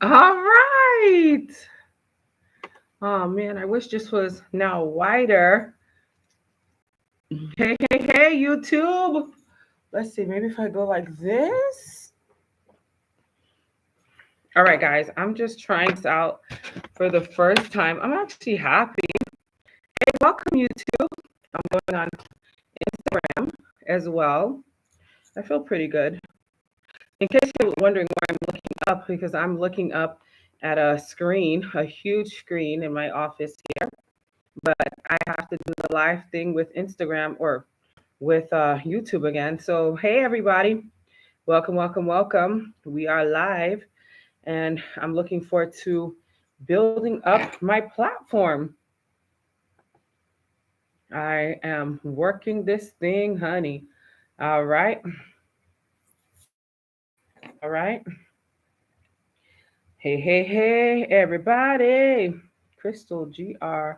All right. Oh man, I wish this was now wider. Hey, hey, hey, YouTube. Let's see, maybe if I go like this. All right, guys, I'm just trying this out for the first time. I'm actually happy. Hey, welcome, YouTube. I'm going on Instagram as well. I feel pretty good. In case you're wondering why I'm looking up, because I'm looking up at a screen, a huge screen in my office here. But I have to do the live thing with Instagram or with YouTube again. So, hey, everybody. Welcome, welcome, welcome. We are live, and I'm looking forward to building up my platform. I am working this thing, honey. All right. All right. Hey, hey, hey, everybody. Crystal GR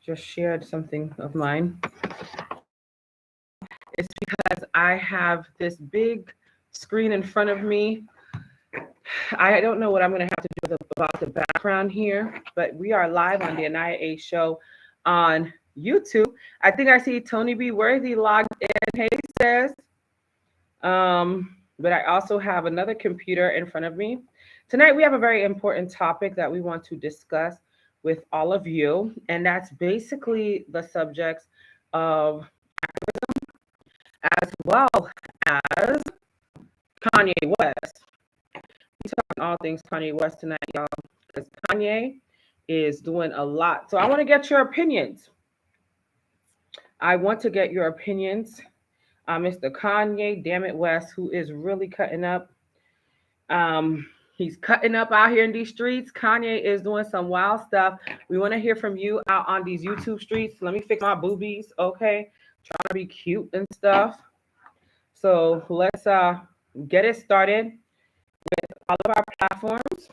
just shared something of mine. It's because I have this big screen in front of me. I don't know what I'm going to have to do about the background here, but we are live on the Aniya A show on YouTube. I think I see Tony B. Worthy logged in. Hey, sis. But I also have another computer in front of me. Tonight, we have a very important topic that we want to discuss with all of you, and that's basically the subjects of as well as Kanye West. We're talking all things Kanye West tonight, y'all, because Kanye is doing a lot. So I want to get your opinions. I want to get your opinions. Mr. Kanye, damn it, West, who is really cutting up. Um, he's cutting up out here in these streets. Kanye is doing some wild stuff. We want to hear from you out on these YouTube streets. Let me fix my boobies, okay? Trying to be cute and stuff. So let's get it started with all of our platforms.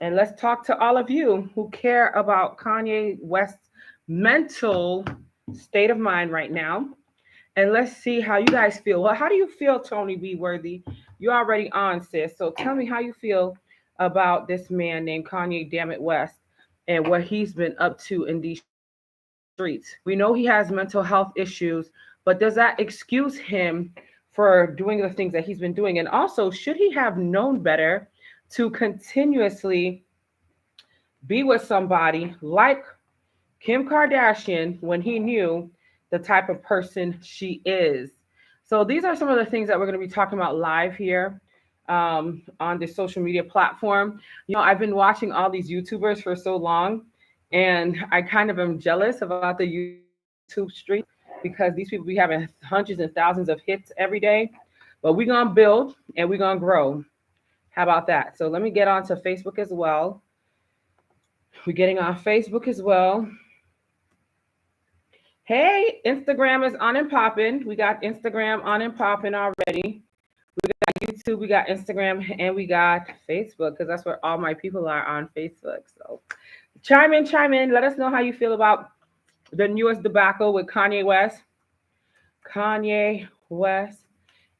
And let's talk to all of you who care about Kanye West's mental state of mind right now. And let's see how you guys feel. Well, how do you feel, Tony B. Worthy? You're already on, sis. So tell me how you feel about this man named Kanye Dammit West and what he's been up to in these streets. We know he has mental health issues, but does that excuse him for doing the things that he's been doing? And also, should he have known better to continuously be with somebody like Kim Kardashian when he knew the type of person she is? So these are some of the things that we're going to be talking about live here on this social media platform. I've been watching all these YouTubers for so long, and I kind of am jealous about the YouTube street because these people be having hundreds and thousands of hits every day. But we're going to build and we're going to grow. How about that? So let me get on to Facebook as well. We're getting on Facebook as well. Hey, Instagram is on and popping. We got Instagram on and popping already. We got YouTube, we got Instagram, and we got Facebook because that's where all my people are on Facebook. So chime in, chime in. Let us know how you feel about the newest debacle with Kanye West,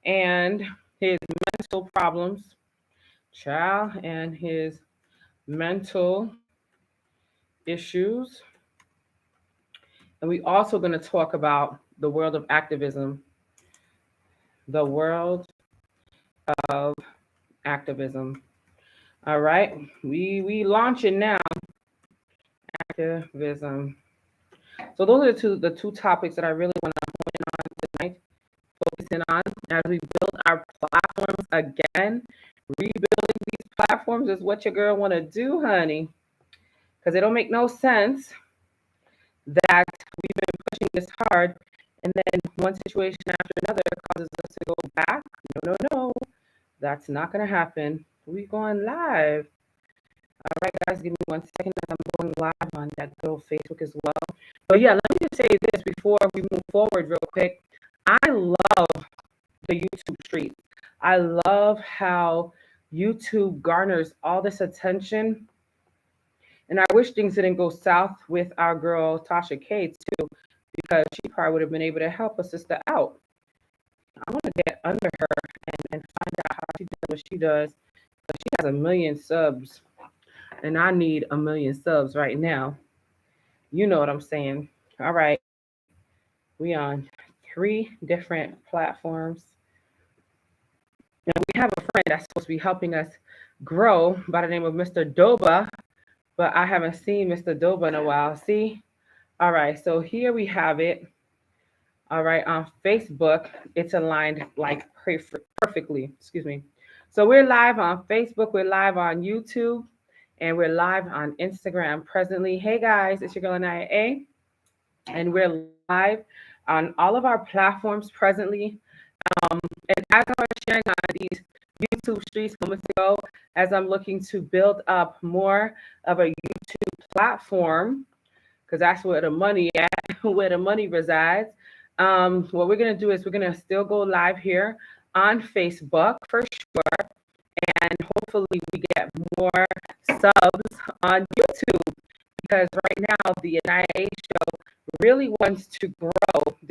and his mental problems, child, and his mental issues. And we also going to talk about the world of activism, the world of activism. All right, we launching now. Activism. So those are the two topics that I really want to hone in on tonight, focusing on as we build our platforms again. Rebuilding these platforms is what your girl want to do, honey, because it don't make no sense that we've been pushing this hard, and then one situation after another causes us to go back. No, no, no, that's not gonna happen. We going live. All right, guys, give me 1 second. I'm going live on that good old Facebook as well. But yeah, let me just say this before we move forward real quick. I love the YouTube streets. I love how YouTube garners all this attention. And I wish things didn't go south with our girl Tasha K too, because she probably would have been able to help a sister out. I want to get under her and find out how she does what she does, because she has 1 million subs, and I need 1 million subs right now. You know what I'm saying. All right. We on 3 different platforms. And we have a friend that's supposed to be helping us grow by the name of Mr. Doba, but I haven't seen Mr. Doba in a while. See? All right. So here we have it. All right. On Facebook, it's aligned like perfectly. Excuse me. So we're live on Facebook, we're live on YouTube, and we're live on Instagram presently. Hey guys, it's your girl Aniya A, and we're live on all of our platforms presently. And as I was sharing on these YouTube streets moments ago, as I'm looking to build up more of a YouTube platform, because that's where the money at, where the money resides. What we're gonna do is we're gonna still go live here on Facebook for sure, and hopefully we get more subs on YouTube, because right now the Aniya A show really wants to grow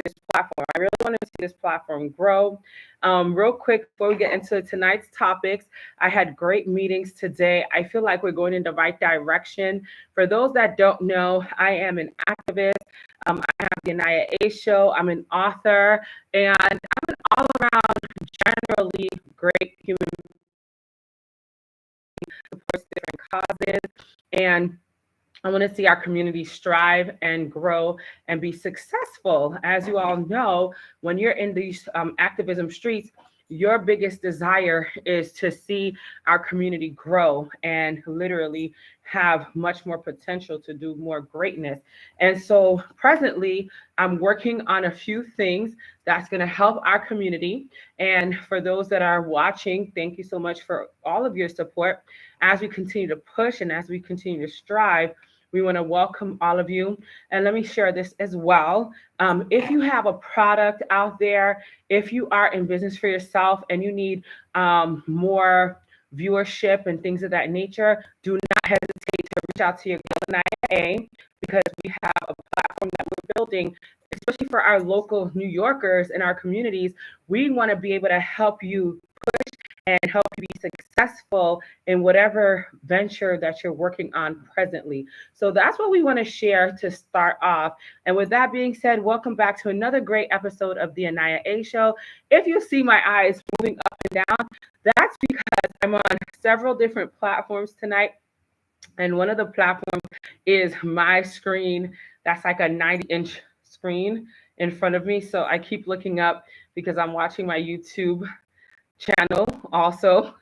this platform. I really want to see this platform grow. Real quick, before we get into tonight's topics, I had great meetings today. I feel like we're going in the right direction. For those that don't know, I am an activist. I have the Aniya A show. I'm an author, and I'm an all-around, generally great human being, supports different causes, and I want to see our community strive and grow and be successful. As you all know, when you're in these activism streets, your biggest desire is to see our community grow and literally have much more potential to do more greatness. And so presently, I'm working on a few things that's going to help our community. And for those that are watching, thank you so much for all of your support. As we continue to push and as we continue to strive, we want to welcome all of you. And let me share this as well. If you have a product out there, if you are in business for yourself and you need more viewership and things of that nature, do not hesitate to reach out to your girl Aniya A, because we have a platform that we're building, especially for our local New Yorkers and our communities. We want to be able to help you push and help you be successful in whatever venture that you're working on presently. So that's what we want to share to start off. And with that being said, welcome back to another great episode of the Aniya A show. If you see my eyes moving up and down, that's because I'm on several different platforms tonight. And one of the platforms is my screen. That's like a 90-inch screen in front of me. So I keep looking up because I'm watching my YouTube channel. Also,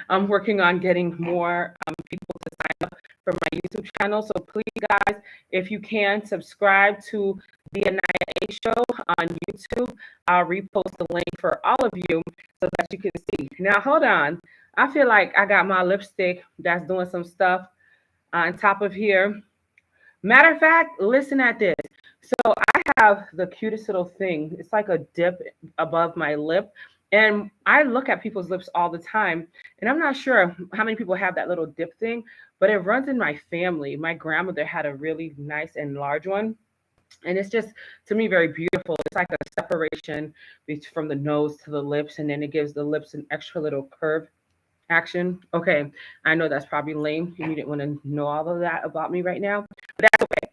I'm working on getting more people to sign up for my YouTube channel. So please, guys, if you can, subscribe to the Aniya A show on YouTube. I'll repost the link for all of you so that you can see. Now, hold on. I feel like I got my lipstick that's doing some stuff on top of here. Matter of fact, listen at this. So I have the cutest little thing. It's like a dip above my lip. And I look at people's lips all the time. And I'm not sure how many people have that little dip thing, but it runs in my family. My grandmother had a really nice and large one. And it's just, to me, very beautiful. It's like a separation from the nose to the lips. And then it gives the lips an extra little curve action. Okay, I know that's probably lame. You didn't want to know all of that about me right now, but that's okay.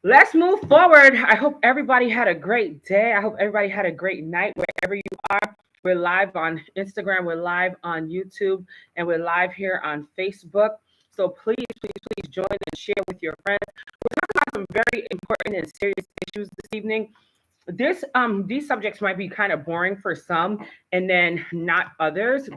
Let's move forward. I hope everybody had a great day. I hope everybody had a great night wherever you are. We're live on Instagram, we're live on YouTube, and we're live here on Facebook. So please, please, please join and share with your friends. We're talking about some very important and serious issues this evening. These subjects might be kind of boring for some and then not others.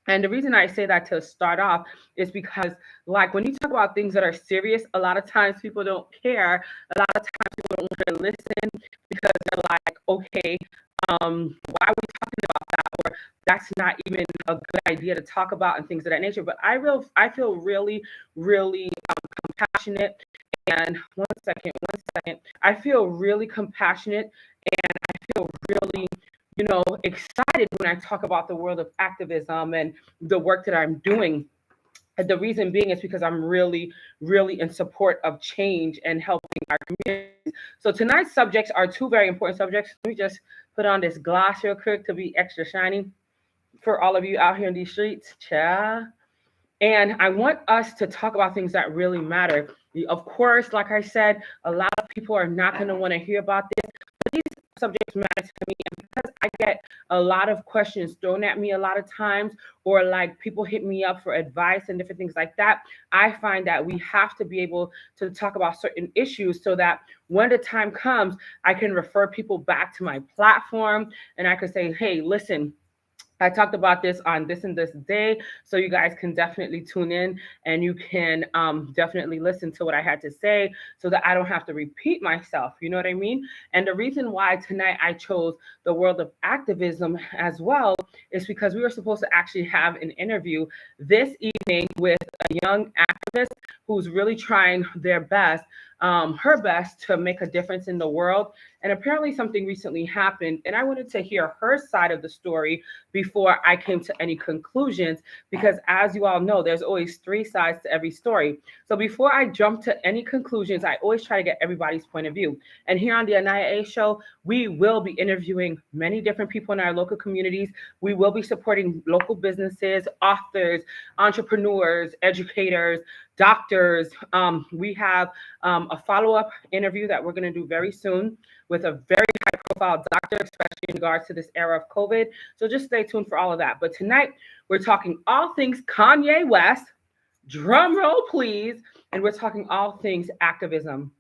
And the reason I say that to start off is because, like, when you talk about things that are serious, a lot of times people don't care. A lot of times people don't want to listen because they're like, okay, why are we talking about that? Or that's not even a good idea to talk about and things of that nature. But I feel really, really compassionate. And one second. I feel really compassionate, and I feel really excited when I talk about the world of activism and the work that I'm doing. And the reason being is because I'm really, really in support of change and helping our community. So tonight's subjects are 2 very important subjects. Let me just put on this gloss real quick to be extra shiny for all of you out here in these streets. Ciao. And I want us to talk about things that really matter. Of course, like I said, a lot of people are not going to want to hear about this, but these subjects matter to me. And because I get a lot of questions thrown at me a lot of times, or like people hit me up for advice and different things like that, I find that we have to be able to talk about certain issues so that when the time comes, I can refer people back to my platform and I can say, hey, listen, I talked about this on this and this day, so you guys can definitely tune in and you can definitely listen to what I had to say so that I don't have to repeat myself. You know what I mean? And the reason why tonight I chose the world of activism as well is because we were supposed to actually have an interview this evening with a young activist who's really trying their best, her best to make a difference in the world. And apparently something recently happened, and I wanted to hear her side of the story before I came to any conclusions, because as you all know, there's always three sides to every story. So before I jump to any conclusions, I always try to get everybody's point of view. And here on the Aniya A show, we will be interviewing many different people in our local communities. We will be supporting local businesses, authors, entrepreneurs, educators, doctors. We have a follow-up interview that we're going to do very soon with a very high profile doctor, especially in regards to this era of COVID. So just stay tuned for all of that. But tonight, we're talking all things Kanye West, drum roll please, and we're talking all things activism.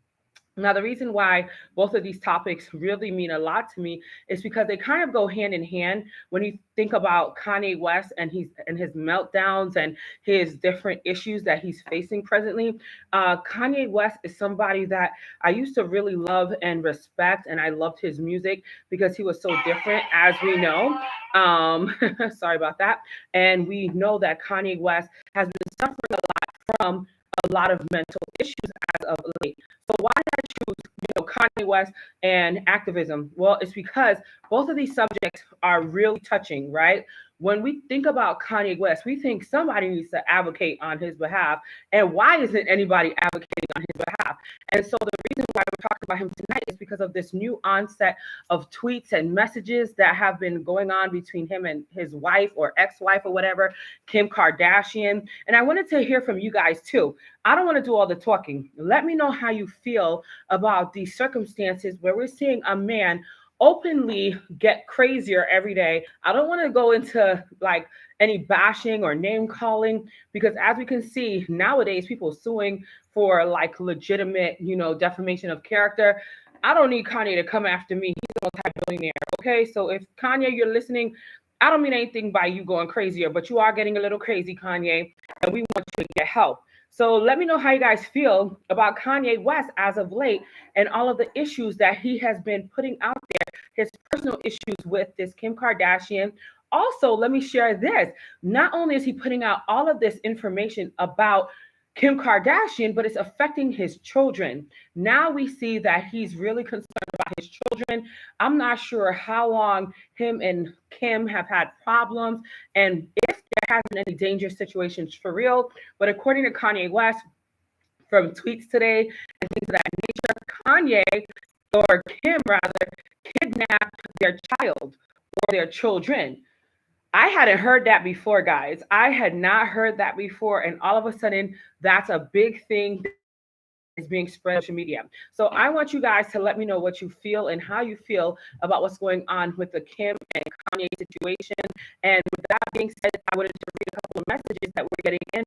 Now, the reason why both of these topics really mean a lot to me is because they kind of go hand in hand when you think about Kanye West and his meltdowns and his different issues that he's facing presently. Kanye West is somebody that I used to really love and respect, and I loved his music because he was so different, as we know. Sorry about that. And we know that Kanye West has been suffering a lot from a lot of mental issues as of late. So why did I choose, Kanye West and activism? Well, it's because both of these subjects are really touching, right? When we think about Kanye West, we think somebody needs to advocate on his behalf. And why isn't anybody advocating on his behalf? And so the reason why we're talking about him tonight is because of this new onset of tweets and messages that have been going on between him and his wife or ex-wife or whatever, Kim Kardashian. And I wanted to hear from you guys too. I don't want to do all the talking. Let me know how you feel about these circumstances where we're seeing a man openly get crazier every day. I don't want to go into like any bashing or name calling because as we can see nowadays, people suing for like legitimate, defamation of character. I don't need Kanye to come after me. He's a multi-billionaire. Okay, so if Kanye, you're listening, I don't mean anything by you going crazier, but you are getting a little crazy, Kanye, and we want you to get help. So let me know how you guys feel about Kanye West as of late and all of the issues that he has been putting out there, his personal issues with this Kim Kardashian. Also, let me share this. Not only is he putting out all of this information about Kim Kardashian, but it's affecting his children. Now we see that he's really concerned about his children. I'm not sure how long him and Kim have had problems and if there has been any dangerous situations for real. But according to Kanye West, from tweets today and things of that nature, Kanye or Kim rather kidnapped their child or their children. I hadn't heard that before, guys. I had not heard that before. And all of a sudden, that's a big thing is being spread on social media. So I want you guys to let me know what you feel and how you feel about what's going on with the Kim and Kanye situation. And with that being said, I wanted to read a couple of messages that we're getting in.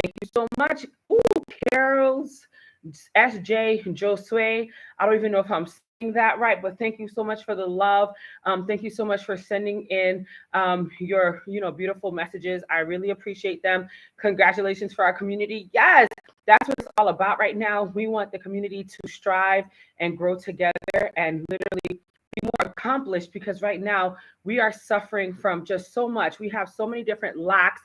Thank you so much. Ooh, Carol's, SJ, Josue. I don't even know if I'm saying that right, but thank you so much for the love. Thank you so much for sending in your, beautiful messages. I really appreciate them. Congratulations for our community. Yes, that's what it's all about right now. We want the community to strive and grow together and literally be more accomplished because right now we are suffering from just so much. We have so many different lacks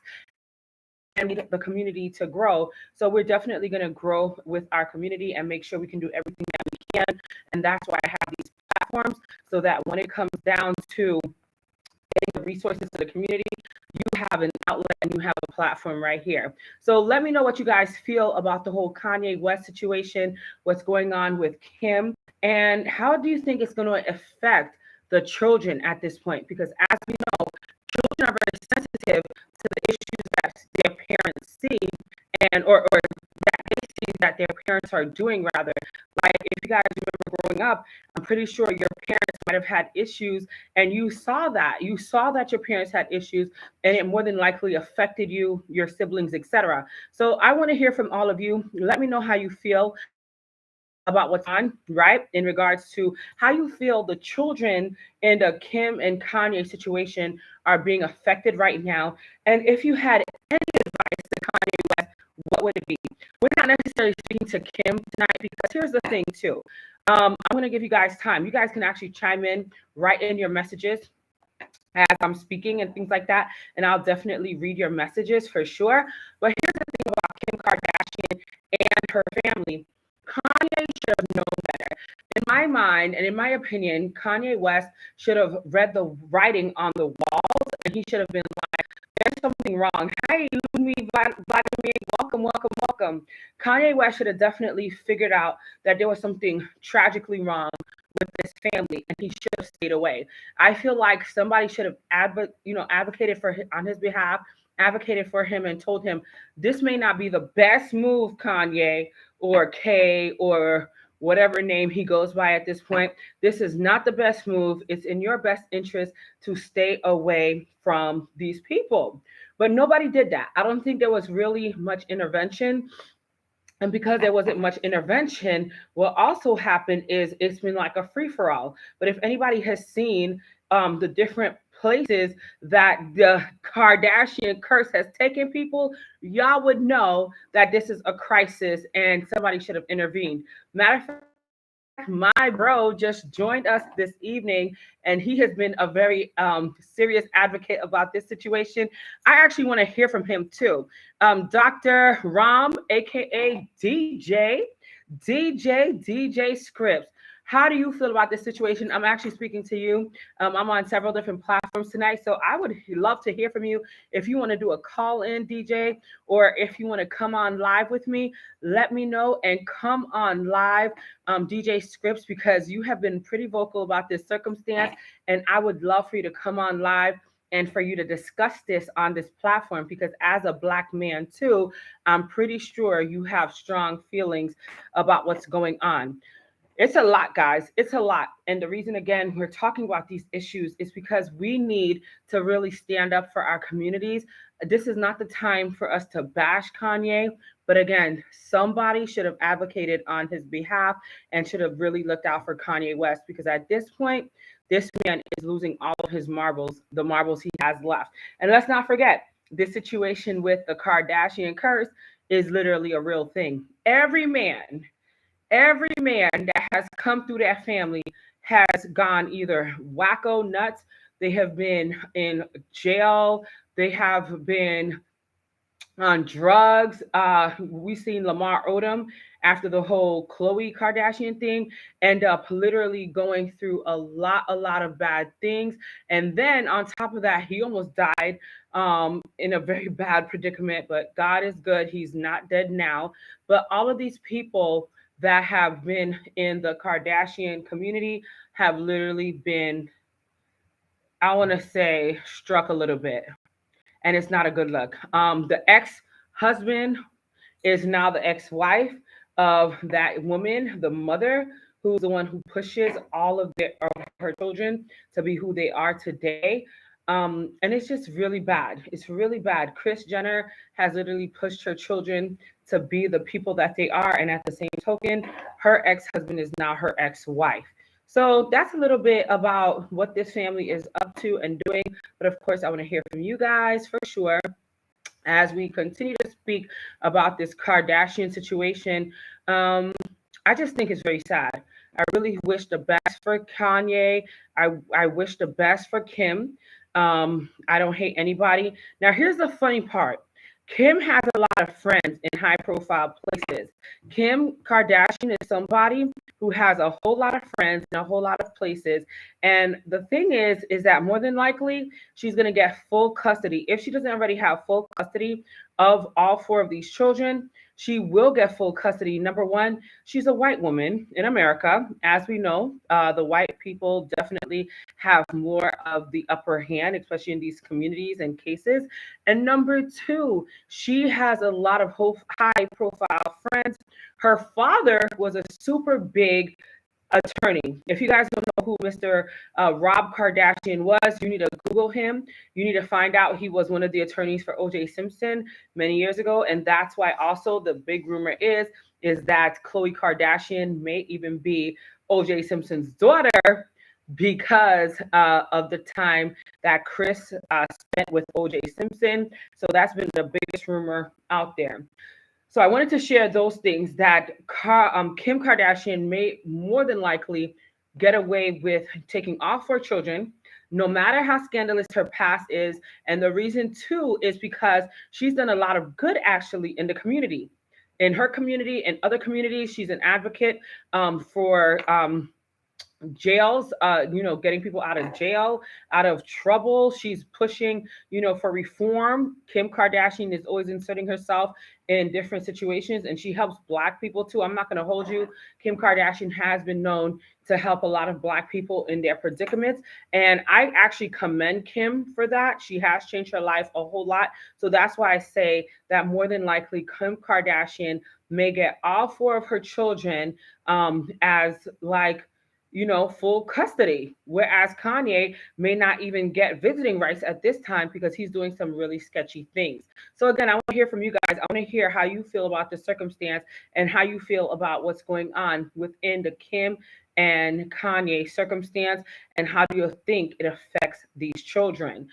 and we need the community to grow. So we're definitely going to grow with our community and make sure we can do everything that we can. And that's why I have these platforms so that when it comes down to getting the resources to the community, you have an outlet and you have a platform right here. So let me know what you guys feel about the whole Kanye West situation, what's going on with Kim, and how do you think it's going to affect the children at this point? Because as we know, children are very sensitive to the issues that their parents see, and or that they see that their parents are doing, rather. Like, if you guys remember growing up, I'm pretty sure your parents might have had issues, and you saw that. You saw that your parents had issues, and it more than likely affected you, your siblings, etc. So I want to hear from all of you. Let me know how you feel about what's on, right? In regards to how you feel the children in the Kim and Kanye situation are being affected right now. And if you had any advice to Kanye West, what would it be? We're not necessarily speaking to Kim tonight, because here's the thing too. I'm going to give you guys time. You guys can actually chime in, write in your messages as I'm speaking and things like that, and I'll definitely read your messages for sure. But here's the thing about Kim Kardashian and her family. Kanye should have known better. In my mind, and in my opinion, Kanye West should have read the writing on the walls, and he should have been like, there's something wrong. Hi, Vladimir, welcome, welcome, welcome. Kanye West should have definitely figured out that there was something tragically wrong with this family, and he should have stayed away. I feel like somebody should have advocated for on his behalf, advocated for him, and told him this may not be the best move, Kanye or K or whatever name he goes by at this point. This is not the best move. It's in your best interest to stay away from these people. But nobody did that. I don't think there was really much intervention. And because there wasn't much intervention, what also happened is it's been like a free for all. But if anybody has seen the different places that the Kardashian curse has taken people, y'all would know that this is a crisis and somebody should have intervened. Matter of fact, my bro just joined us this evening, and he has been a very serious advocate about this situation. I actually want to hear from him too. Dr. Ram, aka DJ Scripts. How do you feel about this situation? I'm actually speaking to you. I'm on several different platforms tonight, so I would love to hear from you. If you want to do a call in, DJ, or if you want to come on live with me, let me know and come on live, DJ Scripts, because you have been pretty vocal about this circumstance, and I would love for you to come on live and for you to discuss this on this platform, because as a Black man too, I'm pretty sure you have strong feelings about what's going on. It's a lot, guys. It's a lot. And the reason, again, we're talking about these issues is because we need to really stand up for our communities. This is not the time for us to bash Kanye. But again, somebody should have advocated on his behalf and should have really looked out for Kanye West, because at this point, this man is losing all of his marbles, the marbles he has left. And let's not forget, this situation with the Kardashian curse is literally a real thing. Every man that has come through that family has gone either wacko nuts, they have been in jail, they have been on drugs. We've seen Lamar Odom, after the whole Khloe Kardashian thing, end up literally going through a lot of bad things. And then on top of that, he almost died in a very bad predicament. But God is good; he's not dead now. But all of these people that have been in the Kardashian community have literally been, I want to say, struck a little bit, and it's not a good look. The ex-husband is now the ex-wife of that woman, the mother, who's the one who pushes all of her children to be who they are today. And it's just really bad. It's really bad. Kris Jenner has literally pushed her children to be the people that they are. And at the same token, her ex-husband is now her ex-wife. So that's a little bit about what this family is up to and doing. But of course, I want to hear from you guys for sure as we continue to speak about this Kardashian situation. I just think it's very sad. I really wish the best for Kanye. I wish the best for Kim. I don't hate anybody. Now, here's the funny part. Kim has a lot of friends in high profile places. Kim Kardashian is somebody who has a whole lot of friends in a whole lot of places. And the thing is that more than likely she's going to get full custody. If she doesn't already have full custody of all four of these children. She will get full custody. Number one, she's a white woman in America. As we know, the white people definitely have more of the upper hand, especially in these communities and cases. And number two, she has a lot of high profile friends. Her father was a super big attorney. If you guys don't know who Mr. Rob Kardashian was, you need to Google him. You need to find out he was one of the attorneys for O.J. Simpson many years ago, and that's why also the big rumor is that Khloe Kardashian may even be O.J. Simpson's daughter because of the time that Chris spent with O.J. Simpson. So that's been the biggest rumor out there. So I wanted to share those things that Kim Kardashian may more than likely get away with taking all four children, no matter how scandalous her past is. And the reason too is because she's done a lot of good actually in the community. In her community and other communities, she's an advocate for jails, getting people out of jail, out of trouble. She's pushing, for reform. Kim Kardashian is always inserting herself in different situations, and she helps Black people too. I'm not going to hold you. Kim Kardashian has been known to help a lot of Black people in their predicaments, and I actually commend Kim for that. She has changed her life a whole lot. So that's why I say that more than likely Kim Kardashian may get all four of her children as like full custody. Whereas Kanye may not even get visiting rights at this time because he's doing some really sketchy things. So again, I want to hear from you guys. I want to hear how you feel about the circumstance and how you feel about what's going on within the Kim and Kanye circumstance, and how do you think it affects these children?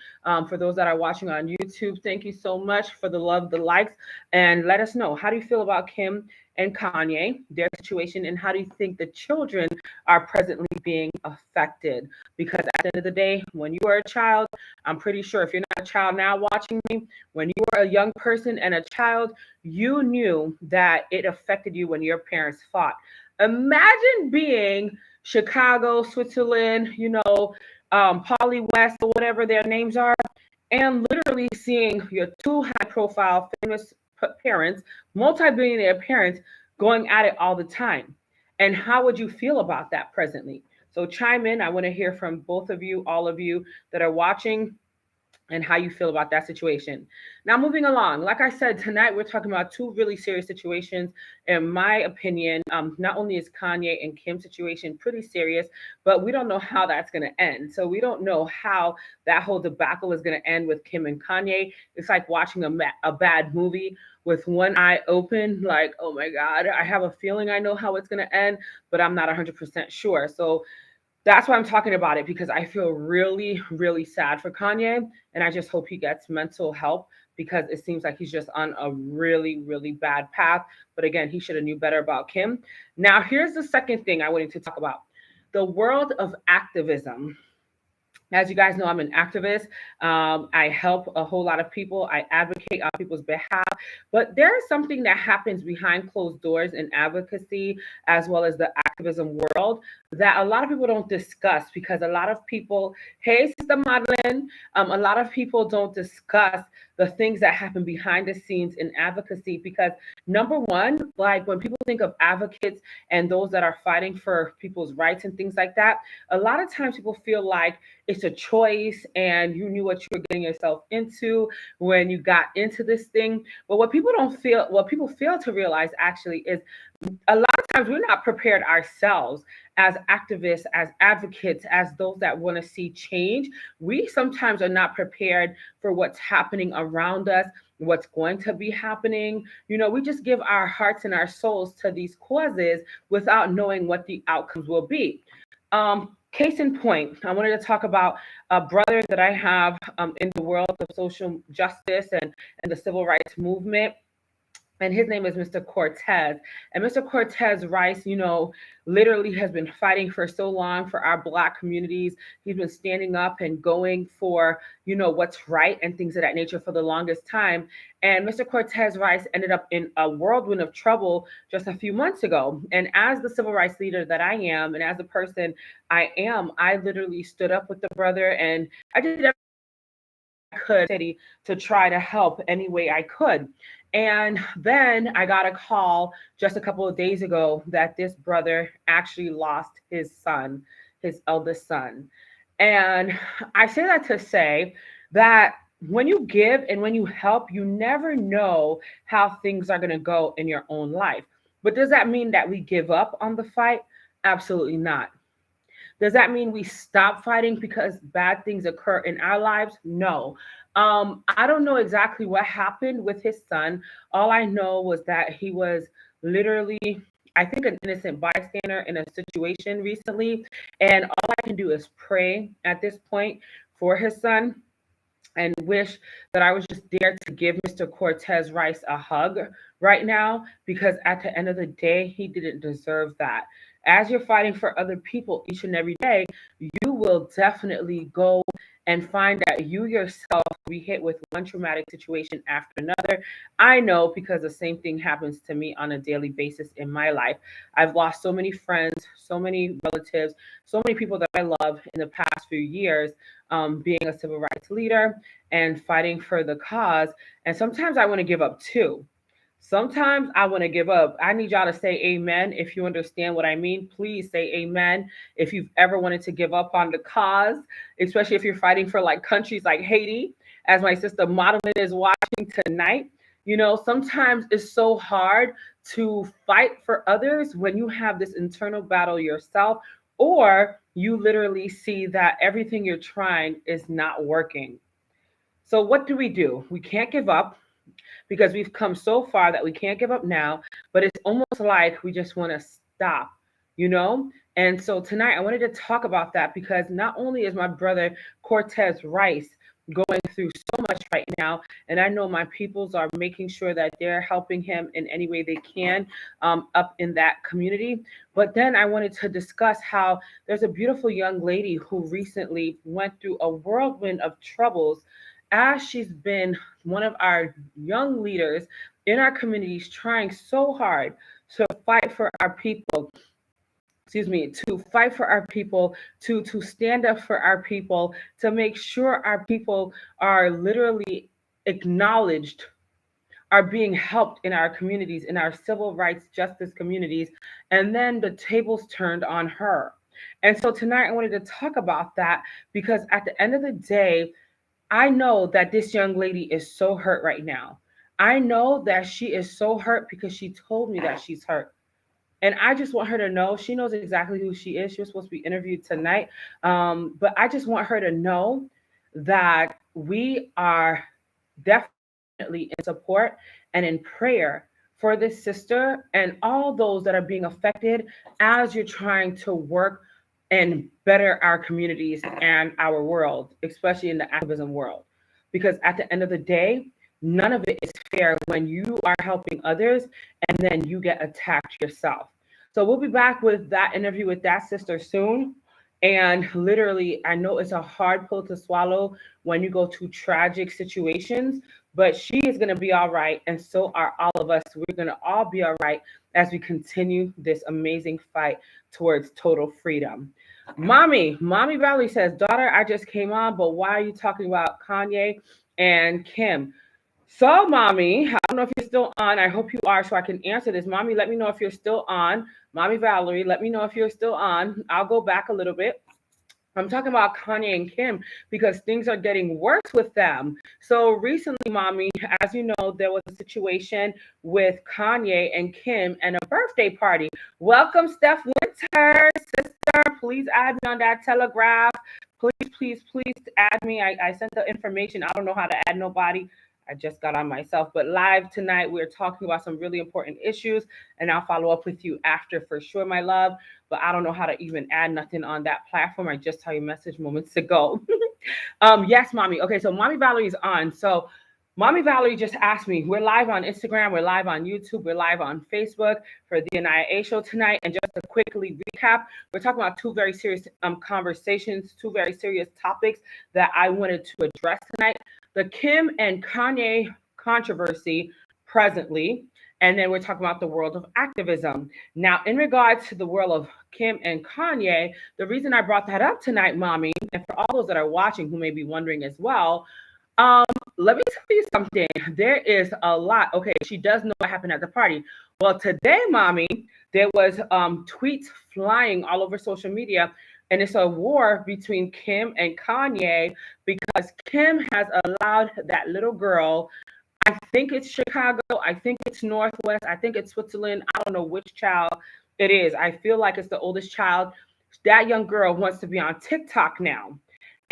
For those that are watching on YouTube, thank you so much for the love, the likes, and let us know, how do you feel about Kim and Kanye, their situation, and how do you think the children are presently being affected? Because at the end of the day, when you were a child, I'm pretty sure if you're not a child now watching me, when you were a young person and a child, you knew that it affected you when your parents fought. Imagine being Chicago, Switzerland, Polly West or whatever their names are, and literally seeing your two high profile famous parents, multi-billionaire parents, going at it all the time. And how would you feel about that presently? So chime in. I want to hear from both of you, all of you that are watching, and how you feel about that situation. Now, moving along, like I said, tonight we're talking about two really serious situations. In my opinion, not only is Kanye and Kim's situation pretty serious, but we don't know how that's going to end. So we don't know how that whole debacle is going to end with Kim and Kanye. It's like watching a bad movie with one eye open, like, oh my God, I have a feeling I know how it's going to end, but I'm not 100% sure. So that's why I'm talking about it, because I feel really, really sad for Kanye. And I just hope he gets mental help, because it seems like he's just on a really, really bad path. But again, he should have knew better about Kim. Now, here's the second thing I wanted to talk about: the world of activism. As you guys know, I'm an activist. I help a whole lot of people. I advocate on people's behalf. But there is something that happens behind closed doors in advocacy, as well as the activism world, that a lot of people don't discuss, because a lot of people, hey, Sister Madeline, a lot of people don't discuss the things that happen behind the scenes in advocacy. Because number one, like when people think of advocates and those that are fighting for people's rights and things like that, a lot of times people feel like it's a choice and you knew what you were getting yourself into when you got into this thing. But what people fail to realize actually is a lot of times we're not prepared ourselves as activists, as advocates, as those that want to see change. We sometimes are not prepared for what's happening around us, what's going to be happening. We just give our hearts and our souls to these causes without knowing what the outcomes will be. Case in point, I wanted to talk about a brother that I have in the world of social justice and the civil rights movement. And his name is Mr. Cortez. And Mr. Cortez Rice, literally has been fighting for so long for our Black communities. He's been standing up and going for, what's right and things of that nature for the longest time. And Mr. Cortez Rice ended up in a whirlwind of trouble just a few months ago. And as the civil rights leader that I am, and as the person I am, I literally stood up with the brother, and I did could city to try to help any way I could. And then I got a call just a couple of days ago that this brother actually lost his son, his eldest son. And I say that to say that when you give and when you help, you never know how things are going to go in your own life. But does that mean that we give up on the fight? Absolutely not. Does that mean we stop fighting because bad things occur in our lives? No. I don't know exactly what happened with his son. All I know was that he was literally, I think, an innocent bystander in a situation recently. And all I can do is pray at this point for his son and wish that I was just there to give Mr. Cortez Rice a hug right now, because at the end of the day, he didn't deserve that. As you're fighting for other people each and every day, you will definitely go and find that you yourself be hit with one traumatic situation after another. I know, because the same thing happens to me on a daily basis in my life. I've lost so many friends, so many relatives, so many people that I love in the past few years, being a civil rights leader and fighting for the cause. And sometimes I want to give up too. Sometimes I want to give up. I need y'all to say amen if you understand what I mean. Please say amen if you've ever wanted to give up on the cause, especially if you're fighting for like countries like Haiti, as my sister Modeling is watching tonight. You know, sometimes it's so hard to fight for others when you have this internal battle yourself, or you literally see that everything you're trying is not working. So, what do? We can't give up because we've come so far that we can't give up now, but it's almost like we just want to stop, you know? And so tonight I wanted to talk about that because not only is my brother Cortez Rice going through so much right now, and I know my peoples are making sure that they're helping him in any way they can, up in that community. But then I wanted to discuss how there's a beautiful young lady who recently went through a whirlwind of troubles as she's been one of our young leaders in our communities, trying so hard to fight for our people, to fight for our people, to stand up for our people, to make sure our people are literally acknowledged, are being helped in our communities, in our civil rights justice communities. And then the tables turned on her. And so tonight I wanted to talk about that because at the end of the day, I know that this young lady is so hurt right now. I know that she is so hurt because she told me that she's hurt. And I just want her to know she knows exactly who she is. She was supposed to be interviewed tonight. But I just want her to know that we are definitely in support and in prayer for this sister and all those that are being affected as you're trying to work and better our communities and our world, especially in the activism world. Because at the end of the day, none of it is fair when you are helping others and then you get attacked yourself. So we'll be back with that interview with that sister soon. And literally, I know it's a hard pill to swallow when you go to tragic situations, but she is going to be all right. And so are all of us. We're going to all be all right as we continue this amazing fight towards total freedom. Mommy Valerie says, daughter, I just came on, but why are you talking about Kanye and Kim? So, mommy, I don't know if you're still on. I hope you are so I can answer this. Mommy, let me know if you're still on. Mommy Valerie, let me know if you're still on. I'll go back a little bit. I'm talking about Kanye and Kim because things are getting worse with them. So recently, mommy, as you know, there was a situation with Kanye and Kim and a birthday party. Welcome, Steph Winter, sister. Please add me on that Telegraph. Please add me. I sent the information. I don't know how to add nobody. I just got on myself, but live tonight, we're talking about some really important issues, and I'll follow up with you after for sure, my love. But I don't know how to even add nothing on that platform. I just saw your message moments ago. Yes, mommy. Okay, so mommy Valerie's on. So mommy Valerie just asked me. We're live on Instagram. We're live on YouTube. We're live on Facebook for the Aniya A show tonight. And just to quickly recap, we're talking about two very serious conversations, two very serious topics that I wanted to address tonight. The Kim and Kanye controversy presently, and then we're talking about the world of activism. Now, in regards to the world of Kim and Kanye, the reason I brought that up tonight, mommy, and for all those that are watching who may be wondering as well, Um, Let me tell you something. There is a lot. Okay, she does know what happened at the party. Well, today, mommy, there was tweets flying all over social media, and it's a war between Kim and Kanye because Kim has allowed that little girl. I think it's Chicago. I think it's Northwest. I think it's Switzerland. I don't know which child it is. I feel like it's the oldest child. That young girl wants to be on TikTok now.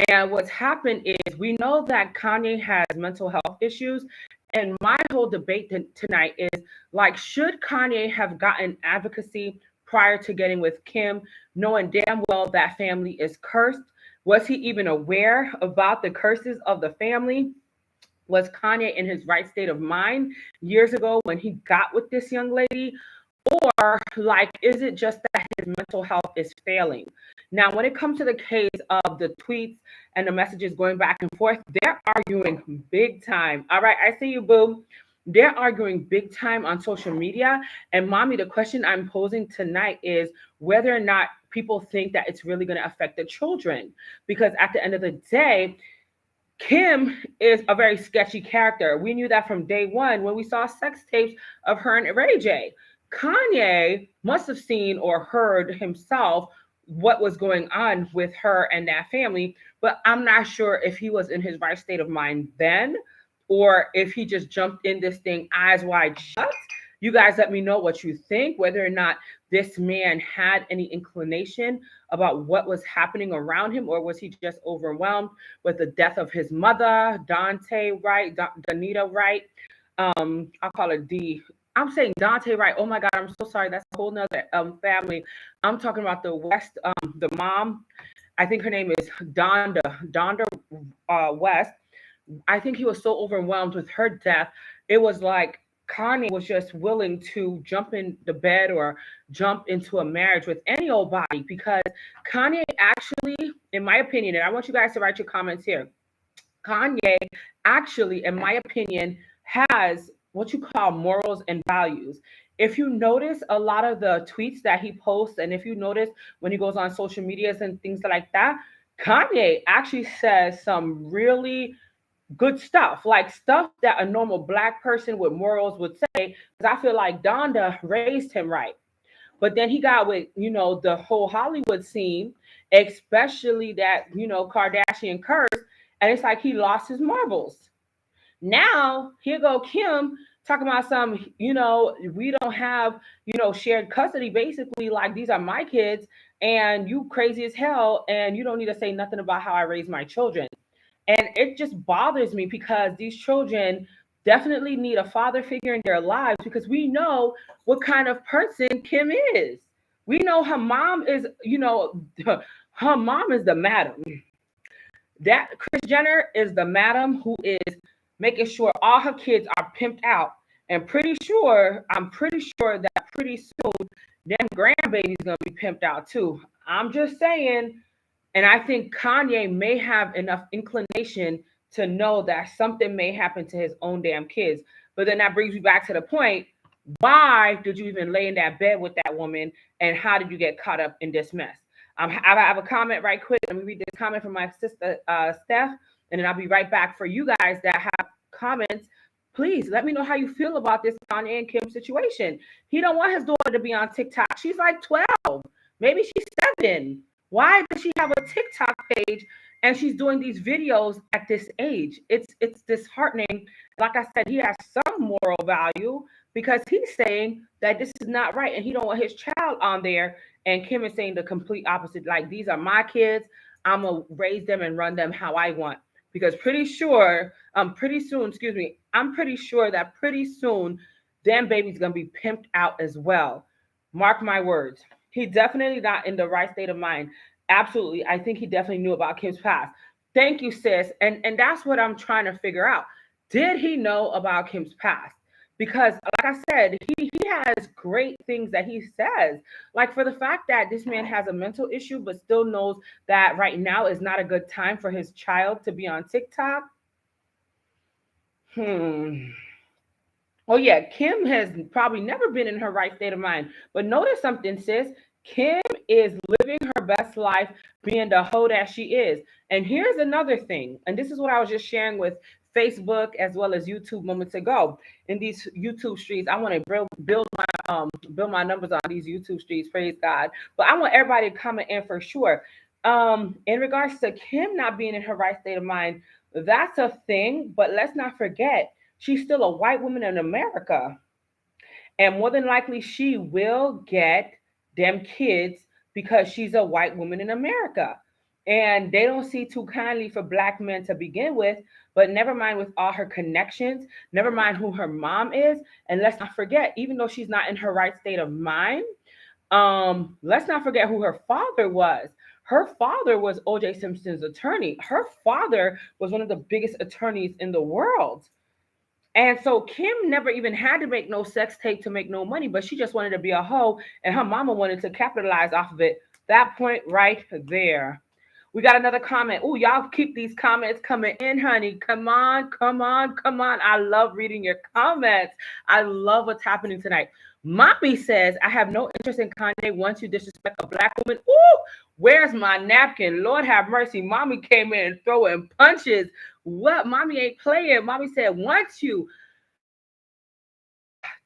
And what's happened is we know that Kanye has mental health issues. And my whole debate tonight is like, should Kanye have gotten advocacy prior to getting with Kim, knowing damn well that family is cursed? Was he even aware about the curses of the family? Was Kanye in his right state of mind years ago when he got with this young lady? Or like, is it just that his mental health is failing? Now, when it comes to the case of the tweets and the messages going back and forth, they're arguing big time. All right, I see you, boo. They're arguing big time on social media. And mommy, the question I'm posing tonight is whether or not people think that it's really going to affect the children. Because at the end of the day, Kim is a very sketchy character. We knew that from day one when we saw sex tapes of her and Ray J. Kanye must have seen or heard himself what was going on with her and that family, but I'm not sure if he was in his right state of mind then or if he just jumped in this thing eyes wide shut. You guys let me know what you think, whether or not this man had any inclination about what was happening around him, or was he just overwhelmed with the death of his mother, Dante Wright, Donita Wright. I'll call it D. I'm saying Dante Wright. Oh my God, I'm so sorry. That's a whole nother family. I'm talking about the West, the mom. I think her name is Donda West. I think he was so overwhelmed with her death. It was like Kanye was just willing to jump in the bed or jump into a marriage with any old body because Kanye actually, in my opinion, and I want you guys to write your comments here. Kanye actually, in my opinion, has what you call morals and values. If you notice a lot of the tweets that he posts, and if you notice when he goes on social medias and things like that, Kanye actually says some really good stuff, like stuff that a normal black person with morals would say. Because I feel like Donda raised him right. But then he got with, the whole Hollywood scene, especially that, Kardashian curse. And it's like he lost his marbles. Now, here go Kim talking about some, we don't have, shared custody. Basically, like these are my kids and you crazy as hell. And you don't need to say nothing about how I raise my children. And it just bothers me because these children definitely need a father figure in their lives because we know what kind of person Kim is. We know her mom is, her mom is the madam. That Kris Jenner is the madam who is making sure all her kids are pimped out. And I'm pretty sure that pretty soon, them grandbabies gonna be pimped out too. I'm just saying, and I think Kanye may have enough inclination to know that something may happen to his own damn kids. But then that brings me back to the point, why did you even lay in that bed with that woman? And how did you get caught up in this mess? I have a comment right quick. Let me read this comment from my sister, Steph, and then I'll be right back for you guys that have comments. Please let me know how you feel about this Kanye and Kim situation. He don't want his daughter to be on TikTok. She's like 12. Maybe she's 7. Why does she have a TikTok page and she's doing these videos at this age? It's disheartening. Like I said, he has some moral value because he's saying that this is not right and he don't want his child on there. And Kim is saying the complete opposite. Like these are my kids. I'm gonna raise them and run them how I want. Because pretty soon, excuse me, I'm pretty sure that pretty soon, them baby's gonna be pimped out as well. Mark my words. He's definitely not in the right state of mind. Absolutely. I think he definitely knew about Kim's past. Thank you, sis. And that's what I'm trying to figure out. Did he know about Kim's past? Because, like I said, he has great things that he says. Like for the fact that this man has a mental issue, but still knows that right now is not a good time for his child to be on TikTok. Oh yeah, Kim has probably never been in her right state of mind. But notice something, sis. Kim is living her best life, being the hoe that she is. And here's another thing, and this is what I was just sharing with Facebook as well as YouTube moments ago. In these YouTube streets, I want to build my numbers on these YouTube streets. Praise God! But I want everybody to comment in for sure. In regards to Kim not being in her right state of mind, that's a thing. But let's not forget, she's still a white woman in America. And more than likely, she will get them kids because she's a white woman in America. And they don't see too kindly for black men to begin with, but never mind with all her connections, never mind who her mom is. And let's not forget, even though she's not in her right state of mind, let's not forget who her father was. Her father was OJ Simpson's attorney. Her father was one of the biggest attorneys in the world. And so Kim never even had to make no sex tape to make no money, but she just wanted to be a hoe, and her mama wanted to capitalize off of it. That point right there. We got another comment. Oh, y'all keep these comments coming in, honey. Come on, come on, come on. I love reading your comments. I love what's happening tonight. Mommy says, I have no interest in Kanye once you disrespect a black woman. Ooh, where's my napkin? Lord have mercy. Mommy came in throwing punches. What? Mommy ain't playing. Mommy said, once you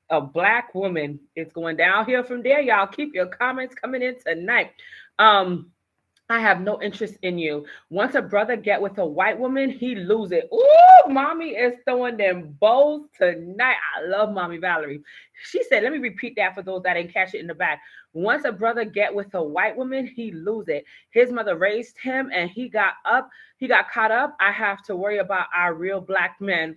a black woman, it's going downhill from there. Y'all keep your comments coming in tonight. I have no interest in you. Once a brother get with a white woman, he lose it. Ooh, mommy is throwing them bows tonight. I love mommy Valerie. She said, let me repeat that for those that didn't catch it in the back. Once a brother get with a white woman, he lose it. His mother raised him and he got caught up. I have to worry about our real black men.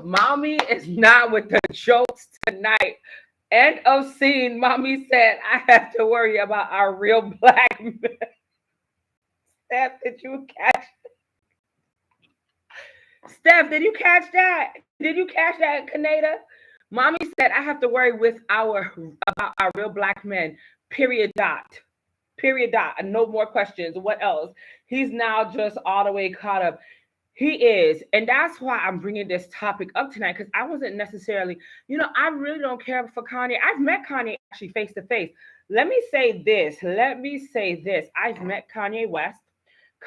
Mommy is not with the jokes tonight. End of scene. Mommy said, I have to worry about our real black men. Steph, did you catch? Steph, did you catch that? Did you catch that, Kaneda? Mommy said, I have to worry about our real black men. Period. Dot. Period. Dot. No more questions. What else? He's now just all the way caught up. He is. And that's why I'm bringing this topic up tonight, because I wasn't necessarily, I really don't care for Kanye. I've met Kanye actually face to face. Let me say this. I've met Kanye West.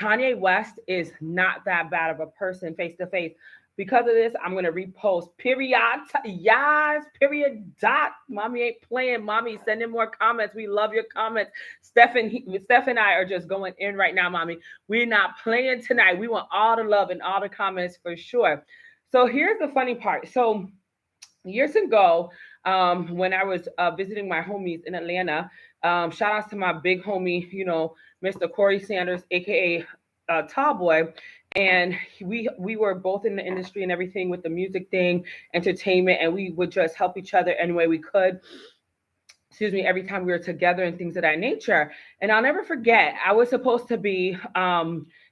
Kanye West is not that bad of a person face to face. Because of this, I'm going to repost. Period. Yes. Period. Dot. Mommy ain't playing. Mommy, send in more comments. We love your comments. Steph and I are just going in right now, mommy. We're not playing tonight. We want all the love and all the comments for sure. So here's the funny part. So years ago, when I was visiting my homies in Atlanta, shout outs to my big homie, Mr. Corey Sanders, aka Tallboy. And we were both in the industry and everything with the music thing, entertainment, and we would just help each other any way we could. Excuse me, every time we were together and things of that nature. And I'll never forget, I was supposed to be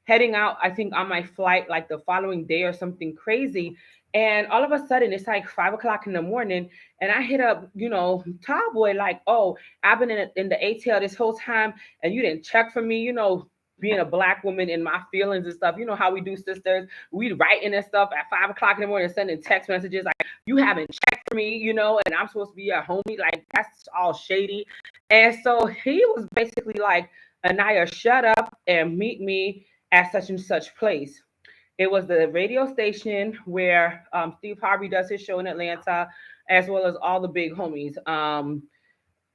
heading out, I think, on my flight like the following day or something crazy. And all of a sudden, it's like 5 o'clock in the morning, and I hit up, Tallboy, like, oh, I've been in the ATL this whole time, and you didn't check for me, being a black woman in my feelings and stuff. You know how we do, sisters. We writing and stuff at 5 o'clock in the morning, sending text messages like, you haven't checked for me, and I'm supposed to be a homie. Like, that's all shady. And so he was basically like, Aniya, shut up and meet me at such and such place. It was the radio station where Steve Harvey does his show in Atlanta, as well as all the big homies.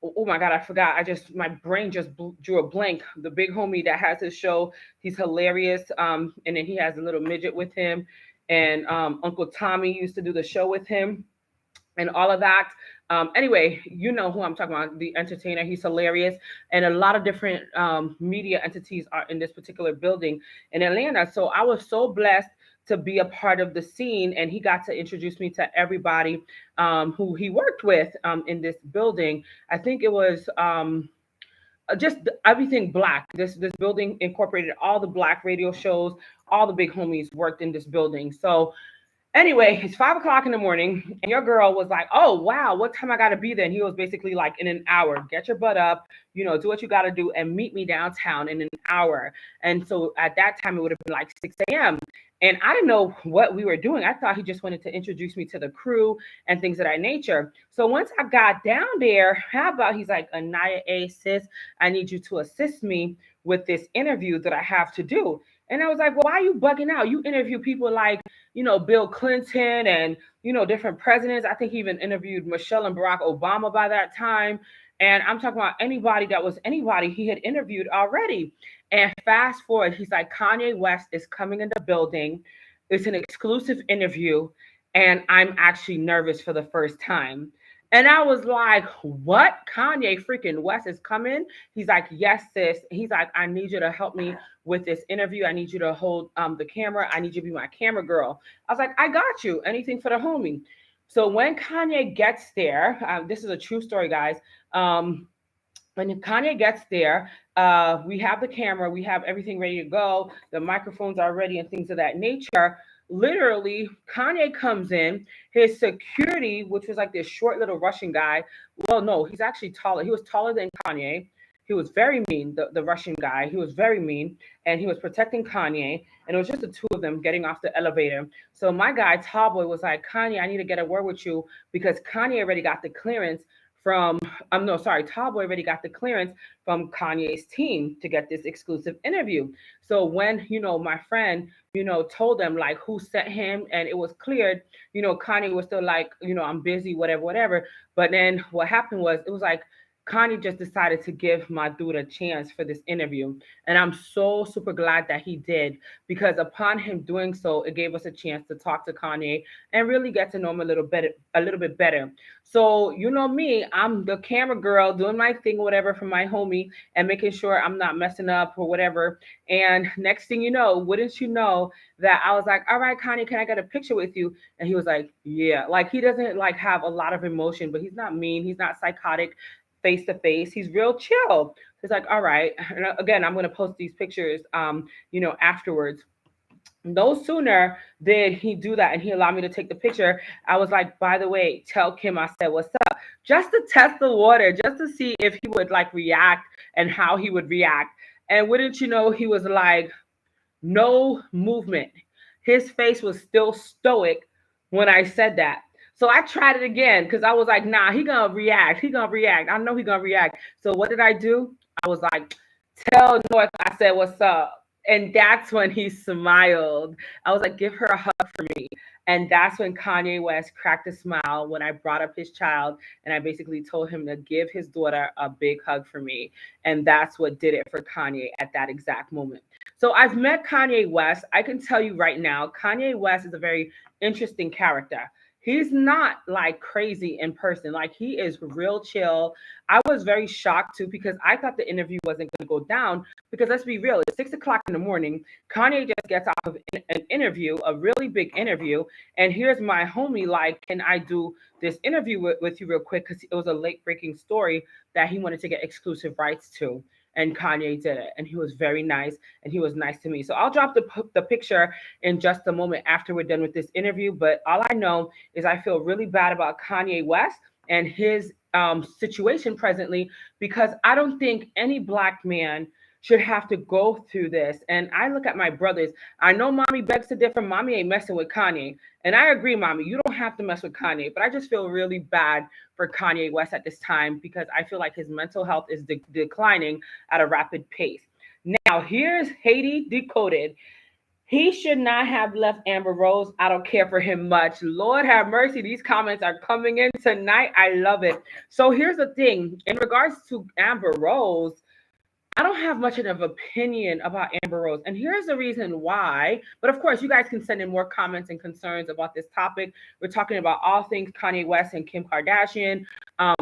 Oh my God, I forgot. My brain just drew a blank. The big homie that has his show, he's hilarious. And then he has a little midget with him. And Uncle Tommy used to do the show with him and all of that. Anyway, you know who I'm talking about, the entertainer. He's hilarious. And a lot of different media entities are in this particular building in Atlanta. So I was so blessed to be a part of the scene, and he got to introduce me to everybody who he worked with in this building. I think it was just everything black. This building incorporated all the black radio shows. All the big homies worked in this building. So anyway, it's 5 o'clock in the morning, and your girl was like, oh, wow, what time I got to be there? And he was basically like, in an hour, get your butt up, do what you got to do and meet me downtown in an hour. And so at that time, it would have been like 6 a.m. And I didn't know what we were doing. I thought he just wanted to introduce me to the crew and things of that nature. So once I got down there, how about he's like, Aniya A, sis, I need you to assist me with this interview that I have to do. And I was like, well, why are you bugging out? You interview people like, Bill Clinton and, different presidents. I think he even interviewed Michelle and Barack Obama by that time. And I'm talking about anybody that was anybody he had interviewed already. And fast forward, he's like, Kanye West is coming in the building. It's an exclusive interview. And I'm actually nervous for the first time. And I was like, what? Kanye freaking West is coming? He's like, yes, sis. He's like, I need you to help me with this interview. I need you to hold the camera. I need you to be my camera girl. I was like, I got you. Anything for the homie. So when Kanye gets there, this is a true story, guys. Um, when Kanye gets there, we have the camera, we have everything ready to go, the microphones are ready, and things of that nature. Literally, Kanye comes in. His security, which was like this short little Russian guy, well, no, he's actually taller. He was taller than Kanye. He was very mean, the Russian guy. He was very mean, and he was protecting Kanye. And it was just the two of them getting off the elevator. So my guy, Tallboy, was like, Kanye, I need to get a word with you because Kanye already got the clearance from no, sorry, Tallboy already got the clearance from Kanye's team to get this exclusive interview. So when, my friend, told them like who sent him and it was cleared, Kanye was still like, I'm busy, whatever, whatever. But then what happened was it was like Kanye just decided to give my dude a chance for this interview. And I'm so super glad that he did because upon him doing so, it gave us a chance to talk to Kanye and really get to know him a little bit better. So you know me, I'm the camera girl doing my thing, whatever, for my homie and making sure I'm not messing up or whatever. And next thing you know, wouldn't you know that I was like, all right, Kanye, can I get a picture with you? And he was like, yeah. Like he doesn't like have a lot of emotion, but he's not mean. He's not psychotic face to face. He's real chill. He's like, all right. And again, I'm gonna post these pictures afterwards. No sooner did he do that and he allowed me to take the picture. I was like, by the way, tell Kim I said what's up. Just to test the water, just to see if he would like react and how he would react. And wouldn't you know, he was like, no movement. His face was still stoic when I said that. So I tried it again because I was like, nah, he gonna react. He gonna react. I know he gonna react. So what did I do? I was like, tell North I said what's up. And that's when he smiled. I was like, give her a hug for me. And that's when Kanye West cracked a smile when I brought up his child and I basically told him to give his daughter a big hug for me. And that's what did it for Kanye at that exact moment. So I've met Kanye West. I can tell you right now, Kanye West is a very interesting character. He's not like crazy in person. Like he is real chill. I was very shocked too because I thought the interview wasn't going to go down. Because let's be real, it's 6 o'clock in the morning. Kanye just gets off of an interview, a really big interview, and here's my homie. Like, can I do this interview with you real quick? Because it was a late breaking story that he wanted to get exclusive rights to and Kanye did it. And he was very nice and he was nice to me. So I'll drop the picture in just a moment after we're done with this interview. But all I know is I feel really bad about Kanye West and his situation presently because I don't think any black man should have to go through this. And I look at my brothers. I know mommy begs to differ. Mommy ain't messing with Kanye. And I agree, mommy, you don't have to mess with Kanye. But I just feel really bad for Kanye West at this time because I feel like his mental health is declining at a rapid pace. Now, here's Haiti Decoded. He should not have left Amber Rose. I don't care for him much. Lord have mercy. These comments are coming in tonight. I love it. So here's the thing. In regards to Amber Rose, I don't have much of an opinion about Amber Rose. And here's the reason why. But of course, you guys can send in more comments and concerns about this topic. We're talking about all things Kanye West and Kim Kardashian.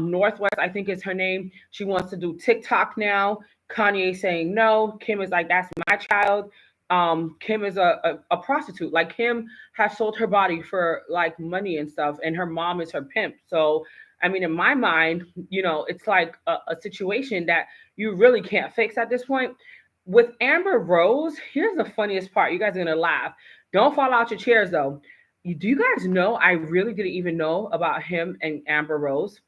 Northwest, I think is her name. She wants to do TikTok now. Kanye saying no. Kim is like, that's my child. Kim is a prostitute. Like Kim has sold her body for like money and stuff. And her mom is her pimp. So I mean, in my mind, it's like a situation that you really can't fix at this point. With Amber Rose, here's the funniest part. You guys are gonna laugh. Don't fall out your chairs though. Do you guys know I really didn't even know about him and Amber Rose?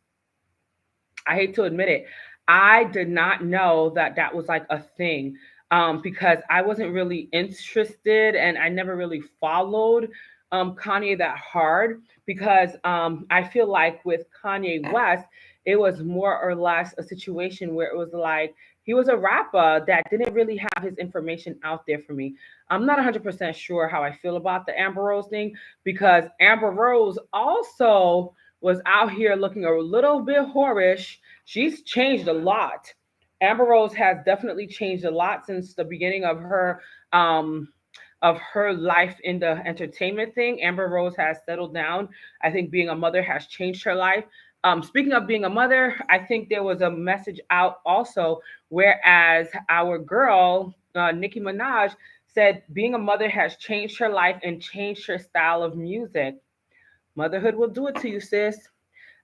I hate to admit it. I did not know that that was like a thing. because I wasn't really interested and I never really followed Kanye that hard because I feel like with Kanye West, it was more or less a situation where it was like he was a rapper that didn't really have his information out there for me. I'm not 100% sure how I feel about the Amber Rose thing because Amber Rose also was out here looking a little bit whorish. She's changed a lot. Amber Rose has definitely changed a lot since the beginning um, of her life in the entertainment thing. Amber Rose has settled down. I think being a mother has changed her life. Speaking of being a mother, I think there was a message out also, whereas our girl Nicki Minaj said being a mother has changed her life and changed her style of music. Motherhood will do it to you, sis.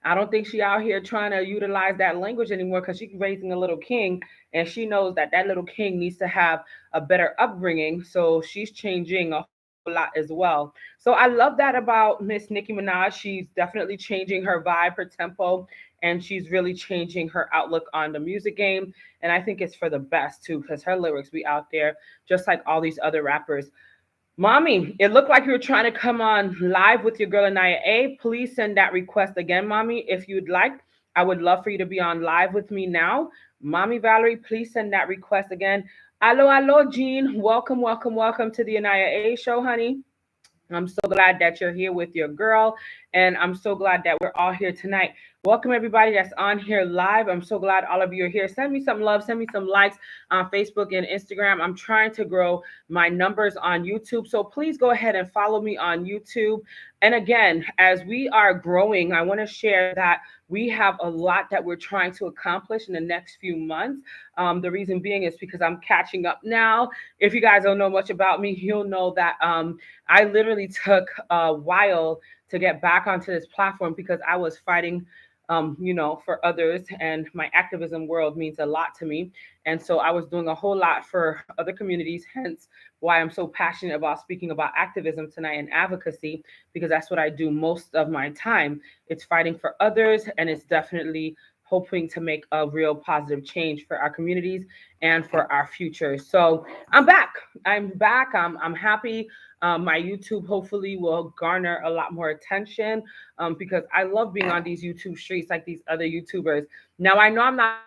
I don't think she out here trying to utilize that language anymore because she's raising a little king and she knows that that little king needs to have a better upbringing. So she's changing a whole lot as well. So I love that about Miss Nicki Minaj. She's definitely changing her vibe, her tempo, and she's really changing her outlook on the music game. And I think it's for the best too because her lyrics be out there just like all these other rappers. Mommy, it looked like you were trying to come on live with your girl Aniya A. Please send that request again, Mommy, if you'd like. I would love for you to be on live with me now. Mommy Valerie, please send that request again. Allo, allo, Jean. Welcome, welcome, welcome to the Aniya A show, honey. I'm so glad that you're here with your girl, and I'm so glad that we're all here tonight. Welcome, everybody that's on here live. I'm so glad all of you are here. Send me some love, send me some likes on Facebook and Instagram. I'm trying to grow my numbers on YouTube, so please go ahead and follow me on YouTube. And again, as we are growing, I want to share that we have a lot that we're trying to accomplish in the next few months. The reason being is because I'm catching up now. If you guys don't know much about me, you'll know that I literally took a while to get back onto this platform because I was fighting, for others, and my activism world means a lot to me. And so I was doing a whole lot for other communities, hence why I'm so passionate about speaking about activism tonight and advocacy, because that's what I do most of my time. It's fighting for others, and it's definitely hoping to make a real positive change for our communities and for our future. So I'm back. I'm back. I'm happy. My YouTube hopefully will garner a lot more attention because I love being on these YouTube streets like these other YouTubers. Now I know I'm not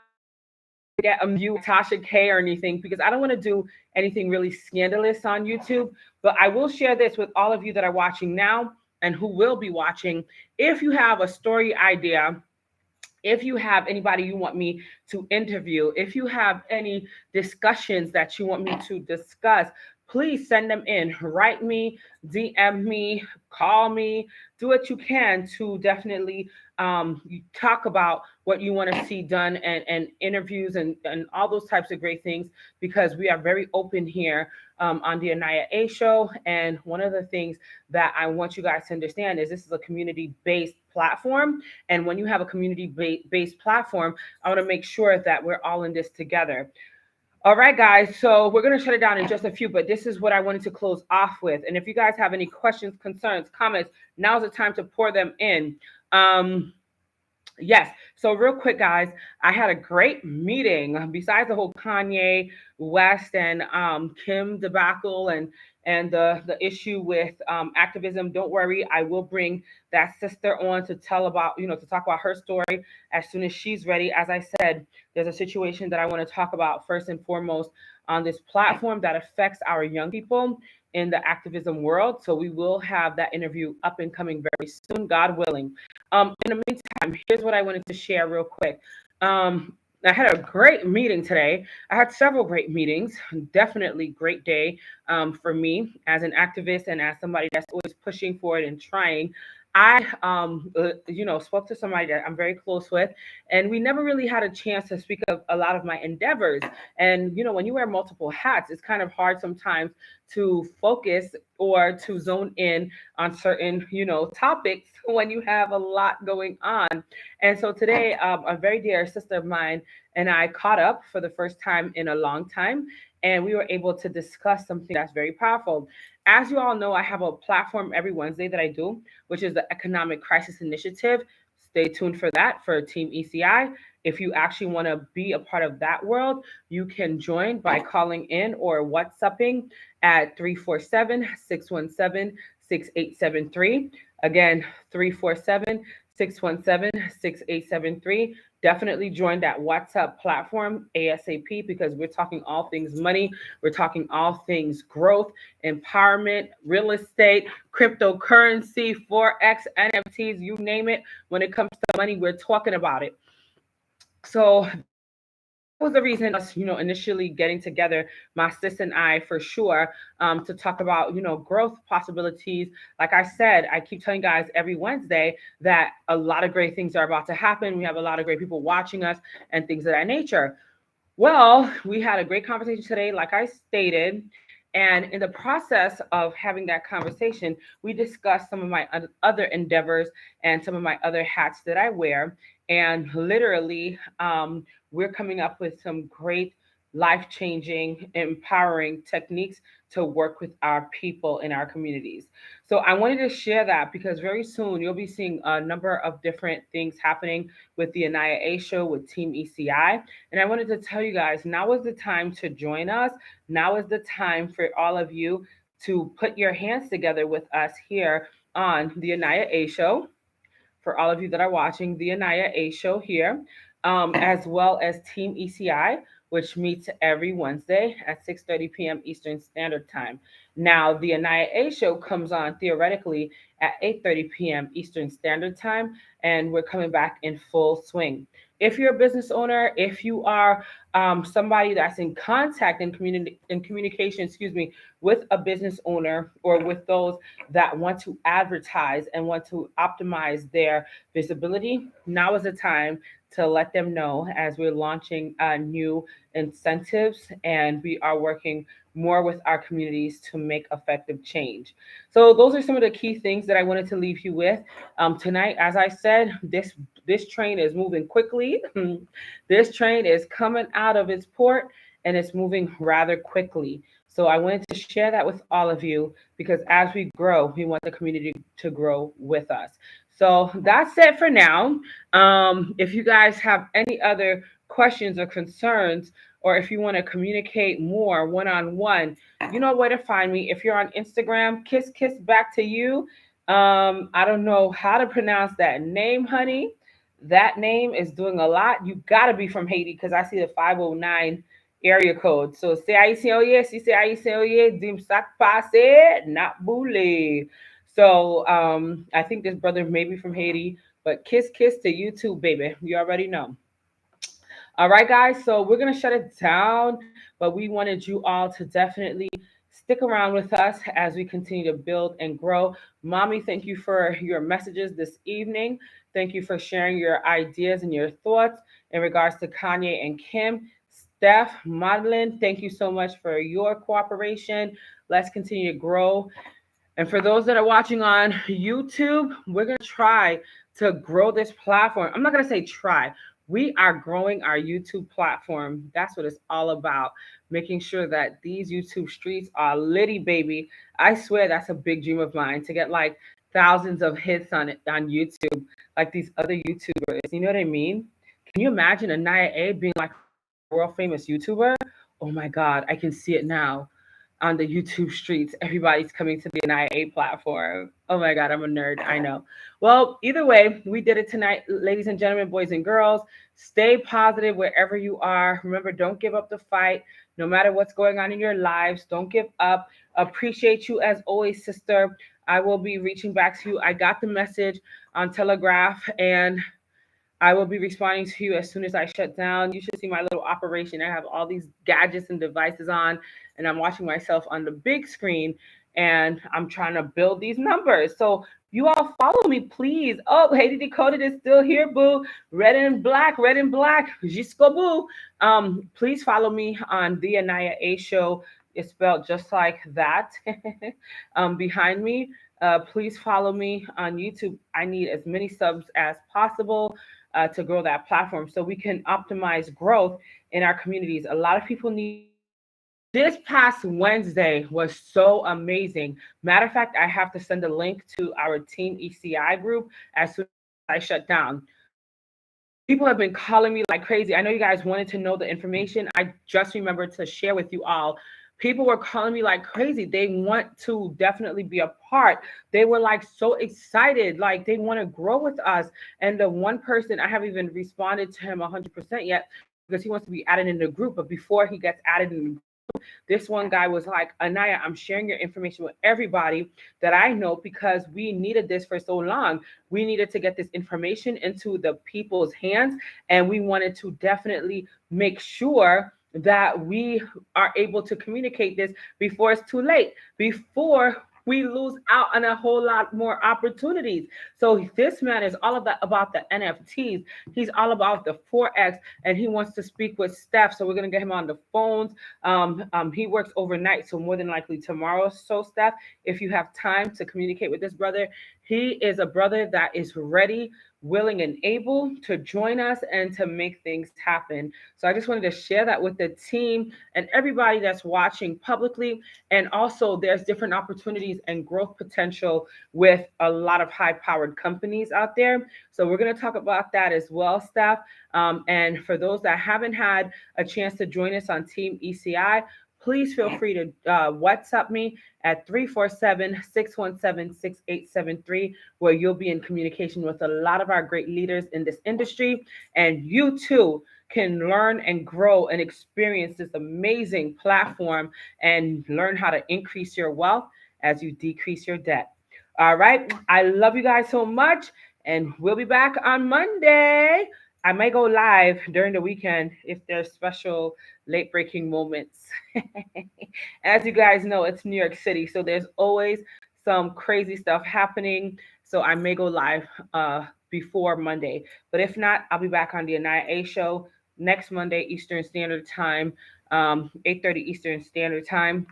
get a view Tasha K or anything because I don't want to do anything really scandalous on YouTube. But I will share this with all of you that are watching now and who will be watching. If you have a story idea, if you have anybody you want me to interview, if you have any discussions that you want me to discuss, please send them in. Write me, DM me, call me, do what you can to definitely talk about what you want to see done and interviews and all those types of great things because we are very open here on the Aniya A show. And one of the things that I want you guys to understand is this is a community based platform. And when you have a community based platform, I want to make sure that we're all in this together. All right, guys. So we're going to shut it down in just a few, but this is what I wanted to close off with. And if you guys have any questions, concerns, comments, now's the time to pour them in. Yes. So real quick, guys, I had a great meeting. Besides the whole Kanye West and Kim debacle and the issue with activism, don't worry, I will bring that sister on to tell about to talk about her story as soon as she's ready. As I said, there's a situation that I want to talk about first and foremost on this platform that affects our young people in the activism world. So we will have that interview up and coming very soon, God willing. In the meantime, here's what I wanted to share real quick. I had a great meeting today. I had several great meetings. Definitely great day for me as an activist and as somebody that's always pushing for it and trying. I, spoke to somebody that I'm very close with, and we never really had a chance to speak of a lot of my endeavors. And when you wear multiple hats, it's kind of hard sometimes to focus or to zone in on certain, topics when you have a lot going on. And so today, a very dear sister of mine and I caught up for the first time in a long time, and we were able to discuss something that's very powerful. As you all know, I have a platform every Wednesday that I do, which is the Economic Crisis Initiative. stay tuned for that for Team ECI. If you actually want to be a part of that world, you can join by calling in or WhatsApping at 347-617-6873. Again, 347-617-6873. Definitely join that WhatsApp platform ASAP because we're talking all things money. We're talking all things growth, empowerment, real estate, cryptocurrency, Forex, NFTs, you name it. When it comes to money, we're talking about it. So that was the reason us, initially getting together, my sis and I, for sure, to talk about, growth possibilities. Like I said, I keep telling guys every Wednesday that a lot of great things are about to happen. We have a lot of great people watching us and things of that nature. Well, we had a great conversation today, like I stated. And in the process of having that conversation, we discussed some of my other endeavors and some of my other hats that I wear. And literally, we're coming up with some great life changing, empowering techniques to work with our people in our communities. So I wanted to share that because very soon you'll be seeing a number of different things happening with the Aniya A show with Team ECI. And I wanted to tell you guys now is the time to join us. Now is the time for all of you to put your hands together with us here on the Aniya A show. For all of you that are watching the Aniya A show here, as well as Team ECI, which meets every Wednesday at 6:30 p.m. Eastern Standard Time. Now, the Aniya A show comes on theoretically at 8:30 p.m. Eastern Standard Time, and we're coming back in full swing. If you're a business owner, if you are somebody that's in contact and communication, excuse me, with a business owner or with those that want to advertise and want to optimize their visibility, now is the time to let them know as we're launching new incentives and we are working more with our communities to make effective change. So those are some of the key things that I wanted to leave you with tonight. As I said, this train is moving quickly. This train is coming out of its port and it's moving rather quickly. So I wanted to share that with all of you because as we grow, we want the community to grow with us. So that's it for now. If you guys have any other questions or concerns, or if you want to communicate more one on one, you know where to find me. If you're on Instagram, kiss back to you. I don't know how to pronounce that name, honey. That name is doing a lot. You got to be from Haiti because I see the 509 area code. So say Haitien, si c'est Haitien, dim sak passe, not boule. So I think this brother may be from Haiti, but kiss to you too, baby. You already know. All right, guys. So we're gonna shut it down, but we wanted you all to definitely stick around with us as we continue to build and grow. Mommy, thank you for your messages this evening. Thank you for sharing your ideas and your thoughts in regards to Kanye and Kim. Steph, Madeline, thank you so much for your cooperation. Let's continue to grow. And for those that are watching on YouTube, we're going to try to grow this platform. I'm not going to say try. We are growing our YouTube platform. That's what it's all about. Making sure that these YouTube streets are litty, baby. I swear that's a big dream of mine to get like thousands of hits on it on YouTube, like these other YouTubers. You know what I mean? Can you imagine Aniya A being like a world famous YouTuber? Oh my God, I can see it now on the YouTube streets. Everybody's coming to the Aniya A platform. Oh my God, I'm a nerd. I know. Well, either way, we did it tonight, ladies and gentlemen, boys and girls. Stay positive wherever you are. Remember, don't give up the fight. No matter what's going on in your lives, don't give up. Appreciate you as always, sister. I will be reaching back to you. I got the message on Telegraph and I will be responding to you as soon as I shut down. You should see my little operation. I have all these gadgets and devices on, and I'm watching myself on the big screen, and I'm trying to build these numbers. So you all follow me, please. Oh, Haiti Decoded is still here, boo. Red and black, red and black. Jusqu'au boo. Please follow me on the Aniya A show. It's spelled just like that behind me. Please follow me on YouTube. I need as many subs as possible to grow that platform so we can optimize growth in our communities. A lot of people need. This past Wednesday was so amazing. Matter of fact, I have to send a link to our Team ECI group as soon I shut down. People have been calling me like crazy. I know you guys wanted to know the information. I just remembered to share with you all. People were calling me like crazy. They want to definitely be a part. They were like so excited, like they want to grow with us. And the one person, I haven't even responded to him 100% yet because he wants to be added in the group. But before he gets added in the this one guy was like, Anaya, I'm sharing your information with everybody that I know because we needed this for so long. We needed to get this information into the people's hands, and we wanted to definitely make sure that we are able to communicate this before it's too late, before we lose out on a whole lot more opportunities. So this man is all about the NFTs. He's all about the Forex, and he wants to speak with Steph. So we're gonna get him on the phones. He works overnight, so more than likely tomorrow. So Steph, if you have time to communicate with this brother, he is a brother that is ready, willing, and able to join us and to make things happen. So I just wanted to share that with the team and everybody that's watching publicly. And also, there's different opportunities and growth potential with a lot of high powered companies out there. So we're going to talk about that as well, Steph. And for those that haven't had a chance to join us on Team ECI, please feel free to WhatsApp me at 347-617-6873, where you'll be in communication with a lot of our great leaders in this industry. And you too can learn and grow and experience this amazing platform and learn how to increase your wealth as you decrease your debt. All right. I love you guys so much. And we'll be back on Monday. I may go live during the weekend if there's special late breaking moments. As you guys know, it's New York City, so there's always some crazy stuff happening. So I may go live before Monday. But if not, I'll be back on the Aniya A show next Monday, Eastern Standard Time, 8:30 Eastern Standard Time.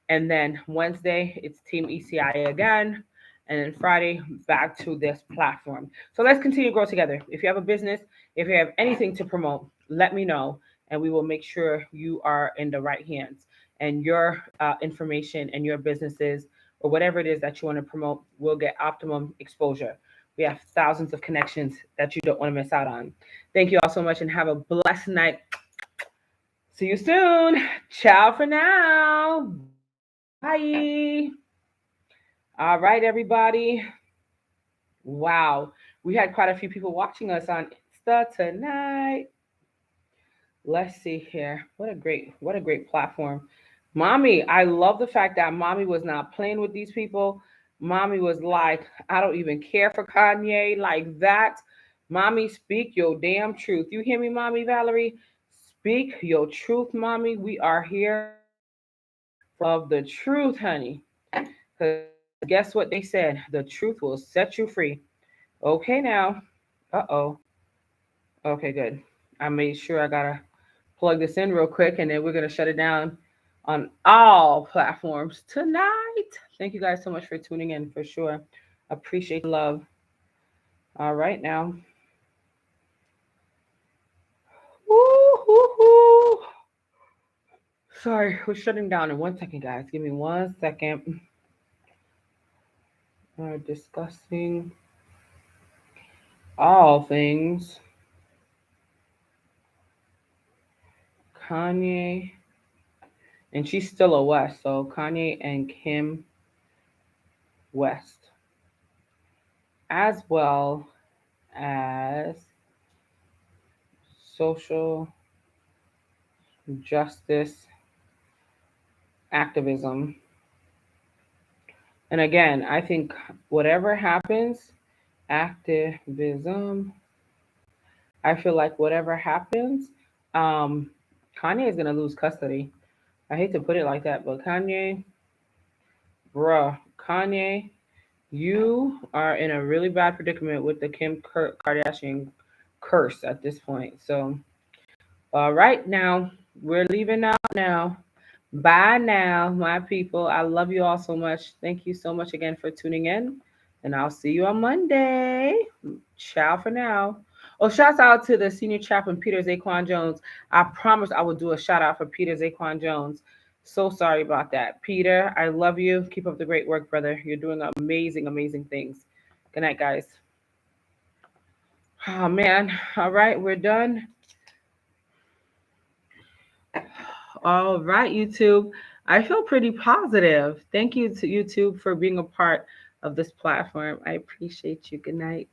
And then Wednesday, it's Team ECI again. And then Friday, back to this platform. So let's continue to grow together. If you have a business, if you have anything to promote, let me know. And we will make sure you are in the right hands. And your information and your businesses or whatever it is that you want to promote will get optimum exposure. We have thousands of connections that you don't want to miss out on. Thank you all so much and have a blessed night. See you soon. Ciao for now. Bye. All right, everybody. Wow. We had quite a few people watching us on Insta tonight. Let's see here. What a great platform. Mommy, I love the fact that Mommy was not playing with these people. Mommy was like, I don't even care for Kanye like that. Mommy, speak your damn truth. You hear me, Mommy Valerie? Speak your truth, Mommy. We are here of the truth, honey. Because guess what they said? The truth will set you free. Okay, now. Uh-oh. Okay, good. I made sure I gotta plug this in real quick and then we're gonna shut it down on all platforms tonight. Thank you guys so much for tuning in for sure. Appreciate the love. All right now. Woo-hoo-hoo. Sorry, we're shutting down in 1 second, guys. Give me 1 second. We're discussing all things Kanye, and she's still a West, so Kanye and Kim West, as well as social justice activism. And again, I think whatever happens, activism, I feel like whatever happens, um, Kanye is going to lose custody. I hate to put it like that, but Kanye, bruh, Kanye, you are in a really bad predicament with the Kardashian curse at this point. So, all right, now we're leaving out now. Bye now, my people. I love you all so much. Thank you so much again for tuning in, and I'll see you on Monday. Ciao for now. Oh, shouts out to the senior chaplain, Peter Zaquan Jones. I promise I will do a shout out for Peter Zaquan Jones. So sorry about that. Peter, I love you. Keep up the great work, brother. You're doing amazing, amazing things. Good night, guys. Oh man. All right, we're done. All right, YouTube. I feel pretty positive. Thank you to YouTube for being a part of this platform. I appreciate you. Good night.